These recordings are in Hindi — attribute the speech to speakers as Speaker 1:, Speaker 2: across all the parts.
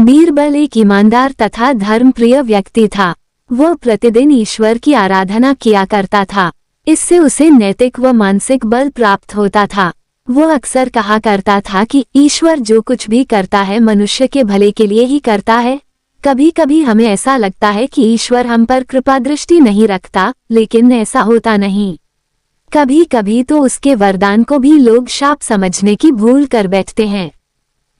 Speaker 1: बीरबल एक ईमानदार तथा धर्मप्रिय व्यक्ति था। वह प्रतिदिन ईश्वर की आराधना किया करता था। इससे उसे नैतिक व मानसिक बल प्राप्त होता था। वह अक्सर कहा करता था कि ईश्वर जो कुछ भी करता है मनुष्य के भले के लिए ही करता है। कभी कभी हमें ऐसा लगता है कि ईश्वर हम पर कृपा दृष्टि नहीं रखता, लेकिन ऐसा होता नहीं। कभी कभी तो उसके वरदान को भी लोग शाप समझने की भूल कर बैठते हैं।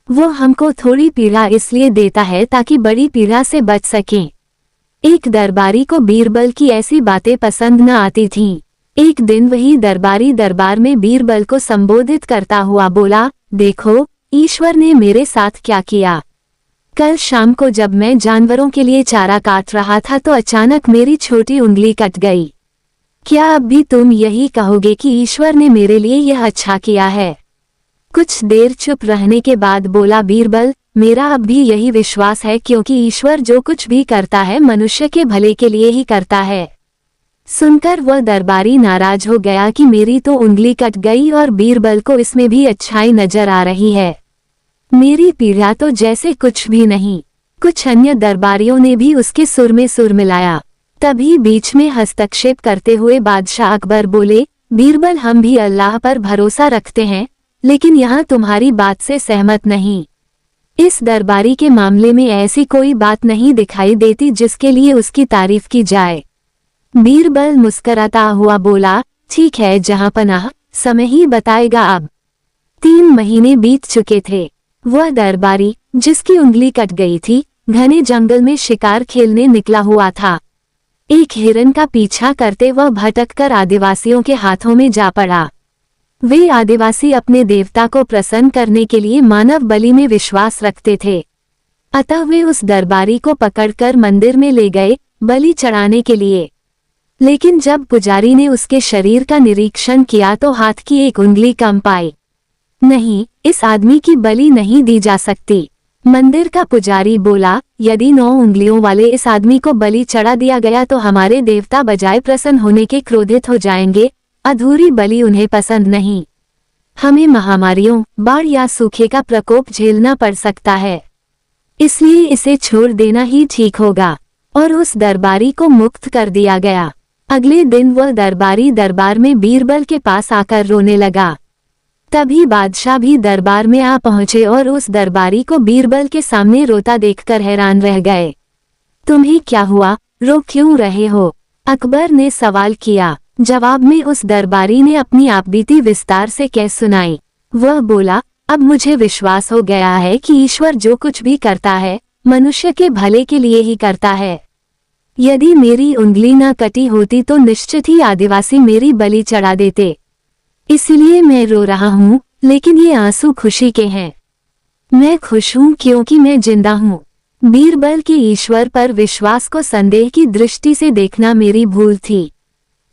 Speaker 1: वो हमको थोड़ी पीड़ा इसलिए देता है ताकि बड़ी पीड़ा से बच सकें। एक दरबारी को बीरबल की ऐसी बातें पसंद न आती थीं। एक दिन वही दरबारी दरबार में बीरबल को संबोधित करता हुआ बोला, देखो ईश्वर ने मेरे साथ क्या किया। कल शाम को जब मैं जानवरों के लिए चारा काट रहा था तो अचानक मेरी छोटी उंगली कट गई। क्या अब भी तुम यही कहोगे कि ईश्वर ने मेरे लिए यह अच्छा किया है? कुछ देर चुप रहने के बाद बोला बीरबल, मेरा अब भी यही विश्वास है, क्योंकि ईश्वर जो कुछ भी करता है मनुष्य के भले के लिए ही करता है। सुनकर वह दरबारी नाराज हो गया कि मेरी तो उंगली कट गई और बीरबल को इसमें भी अच्छाई नजर आ रही है। मेरी पीड़ा तो जैसे कुछ भी नहीं। कुछ अन्य दरबारियों ने भी उसके सुर में सुर मिलाया। तभी बीच में हस्तक्षेप करते हुए बादशाह अकबर बोले, बीरबल हम भी अल्लाह पर भरोसा रखते हैं, लेकिन यहाँ तुम्हारी बात से सहमत नहीं। इस दरबारी के मामले में ऐसी कोई बात नहीं दिखाई देती जिसके लिए उसकी तारीफ की जाए। बीरबल मुस्कराता हुआ बोला, ठीक है जहांपनाह, समय ही बताएगा। अब 3 महीने बीत चुके थे। वह दरबारी जिसकी उंगली कट गई थी घने जंगल में शिकार खेलने निकला हुआ था। एक हिरन का पीछा करते वह भटककर आदिवासियों के हाथों में जा पड़ा। वे आदिवासी अपने देवता को प्रसन्न करने के लिए मानव बलि में विश्वास रखते थे। अतः वे उस दरबारी को पकड़कर मंदिर में ले गए बलि चढ़ाने के लिए। लेकिन जब पुजारी ने उसके शरीर का निरीक्षण किया तो हाथ की एक उंगली कम पाई। नहीं, इस आदमी की बलि नहीं दी जा सकती। मंदिर का पुजारी बोला, यदि 9 उंगलियों वाले इस आदमी को बलि चढ़ा दिया गया तो हमारे देवता बजाय प्रसन्न होने के क्रोधित हो जाएंगे। अधूरी बलि उन्हें पसंद नहीं। हमें महामारियों, बाढ़ या सूखे का प्रकोप झेलना पड़ सकता है, इसलिए इसे छोड़ देना ही ठीक होगा। और उस दरबारी को मुक्त कर दिया गया। अगले दिन वह दरबारी दरबार में बीरबल के पास आकर रोने लगा। तभी बादशाह भी दरबार में आ पहुंचे और उस दरबारी को बीरबल के सामने रोता देखकर हैरान रह गए। तुम्हें क्या हुआ, रो क्यों रहे हो? अकबर ने सवाल किया। जवाब में उस दरबारी ने अपनी आपबीती विस्तार से कह सुनाई। वह बोला, अब मुझे विश्वास हो गया है कि ईश्वर जो कुछ भी करता है मनुष्य के भले के लिए ही करता है। यदि मेरी उंगली न कटी होती तो निश्चित ही आदिवासी मेरी बलि चढ़ा देते। इसलिए मैं रो रहा हूँ, लेकिन ये आंसू खुशी के हैं। मैं खुश हूँ क्योंकि मैं जिंदा हूँ। बीरबल के ईश्वर पर विश्वास को संदेह की दृष्टि से देखना मेरी भूल थी।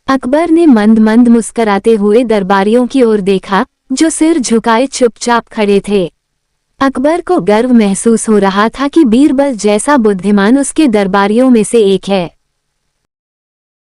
Speaker 1: अकबर ने मंद मंद मुस्कराते हुए दरबारियों की ओर देखा जो सिर झुकाए चुपचाप खड़े थे। अकबर को गर्व महसूस हो रहा था कि बीरबल जैसा बुद्धिमान उसके दरबारियों में से एक है।